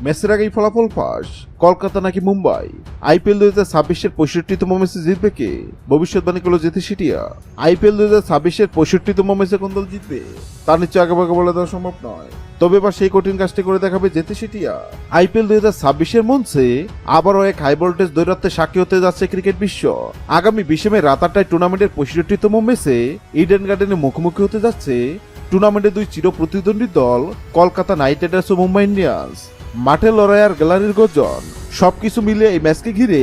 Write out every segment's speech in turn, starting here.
ম্যাচের আগেই ফলাফল ফাঁস, কলকাতা নাকি মুম্বাই। আইপিএল 2026-এর 65তম ম্যাচে জিতবে কে? ভবিষ্যৎবাণী করলো জেতি সিটিয়া। আইপিএল 2026-এর 65তম ম্যাচে কোন দল জিতবে তা নিশ্চয় আগেভাগে বলে দেওয়া সম্ভব নয়, তবে এবার সেই কঠিন কাজটি করে দেখাবে জেতি সিটিয়া। আইপিএল 2026-এর মঞ্চে আবারও এক হাই ভোল্টেজ দ্বৈরথের সাক্ষী হতে যাচ্ছে ক্রিকেট বিশ্ব। আগামী 20 মে রাত 8টায় টুর্নামেন্টের 65তম ম্যাচে ইডেন গার্ডেনে মুখোমুখি হতে যাচ্ছে টুর্নামেন্টের দুই চির প্রতিদ্বন্দ্বী দল কলকাতা নাইট রাইডার্স ও মুম্বাই ইন্ডিয়ান্স। মাঠে লড়াই আর গ্যালারির গর্জন, সবকিছু মিলিয়ে এই ম্যাচকে ঘিরে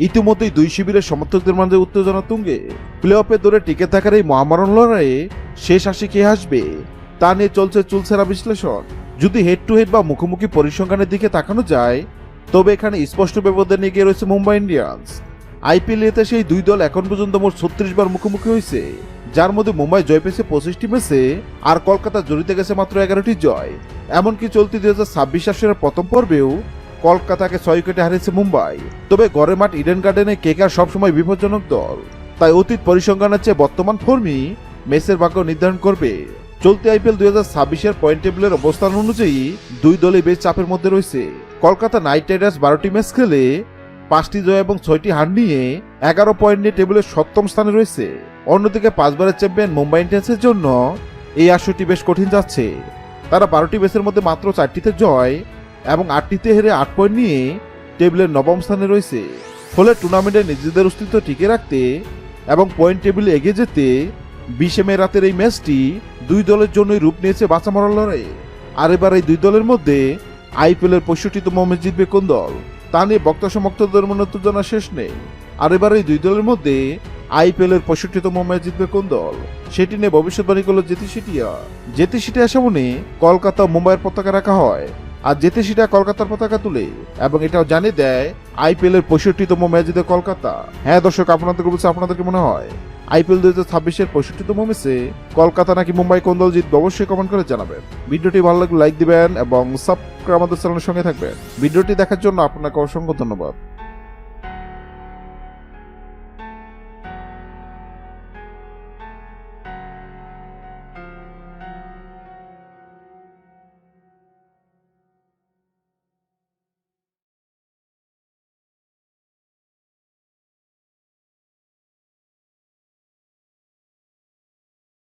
ইতিমধ্যেই দুই শিবিরের সমর্থকদের মাঝে উত্তেজনা তুঙ্গে। প্লে অফে দৌড়ে টিকে থাকার এই মহামারণ লড়াইয়ে শেষ হাসি কে হাসবে তা নিয়ে চলছে চুলছেরা বিশ্লেষণ। যদি হেড টু হেড বা মুখোমুখি পরিসংখ্যানের দিকে তাকানো যায়, তবে এখানে স্পষ্ট ব্যবধানে এগিয়ে রয়েছে মুম্বাই ইন্ডিয়ান্স। আইপিএল এতে সেই দুই দল এখন পর্যন্ত মোট 36 বার মুখোমুখি হয়েছে, যার মধ্যে মুম্বাই জয় পেয়েছে 25টি ম্যাচে আর কলকাতা জড়িতে গেছে মাত্র 11টি জয়। এমনকি চলতি 2026 আসরের প্রথম পর্বেও কলকাতাকে 6 উইকেটে হারিয়েছে মুম্বাই। তবে ঘরের মাঠ ইডেন গার্ডেনে কেকেআর সবসময় বিপজ্জনক দল, তাই অতীত পরিসংখ্যানের চেয়ে বর্তমান ফর্মই ম্যাচের ভাগ্য নির্ধারণ করবে। চলতি আইপিএল 2026-এর পয়েন্ট টেবিলের অবস্থান অনুযায়ী দুই দলই বেশ চাপের মধ্যে রয়েছে। কলকাতা নাইট রাইডার্স 12টি ম্যাচ খেলে 5টি জয় এবং 6টি হার নিয়ে 11 পয়েন্ট নিয়ে টেবিলের 7ম স্থানে রয়েছে। অন্যদিকে 5 বারের চ্যাম্পিয়ন মুম্বাই ইন্ডিয়ান্সের জন্য এই আসরটি বেশ কঠিন যাচ্ছে। তারা 12টি ম্যাচের মধ্যে মাত্র 4টিতে জয় এবং 8টিতে হেরে 8 পয়েন্ট নিয়ে টেবিলের 9ম স্থানে রয়েছে। ফলে টুর্নামেন্টে নিজেদের অস্তিত্ব টিকে রাখতে এবং পয়েন্ট টেবিলে এগিয়ে যেতে 20 মে রাতের এই ম্যাচটি দুই দলের জন্যই রূপ নিয়েছে বাঁচা মরার লড়াই। আর এবার এই দুই দলের মধ্যে আইপিএল এর 65তম ম্যাচ জিতবে কোন দল তা নিয়ে বক্তা সমর্থকদের মনে উত্তেজনা শেষ নেই। আর এবার এই দুই দলের মধ্যে আইপিএল এর 65তম ম্যাচ জিতবে কোন দল সেটি নিয়ে ভবিষ্যৎবাণী করলো জেতি সিটিয়া। জেতি সিটিয়া সামনে কলকাতা ও মুম্বাইয়ের পতাকা রাখা হয়, আর জেতি সিটিয়া কলকাতার পতাকা তুলে এবং এটাও জানিয়ে দেয় আইপিএল এর 65তম ম্যাচ জিতে কলকাতা। হ্যাঁ দর্শক, আপনাদের বলছে আপনাদের কি মনে হয় আইপিএল 2026-এর 65তম ম্যাচে কলকাতা নাকি মুম্বাই কোন দল জিতবে? অবশ্যই কমেন্ট করে জানাবেন। ভিডিওটি ভালো লাগলে লাইক দিবেন এবং সাবস্ক্রাইব আমাদের চ্যানেলের সঙ্গে থাকবেন। ভিডিওটি দেখার জন্য আপনাকে অসংখ্য ধন্যবাদ।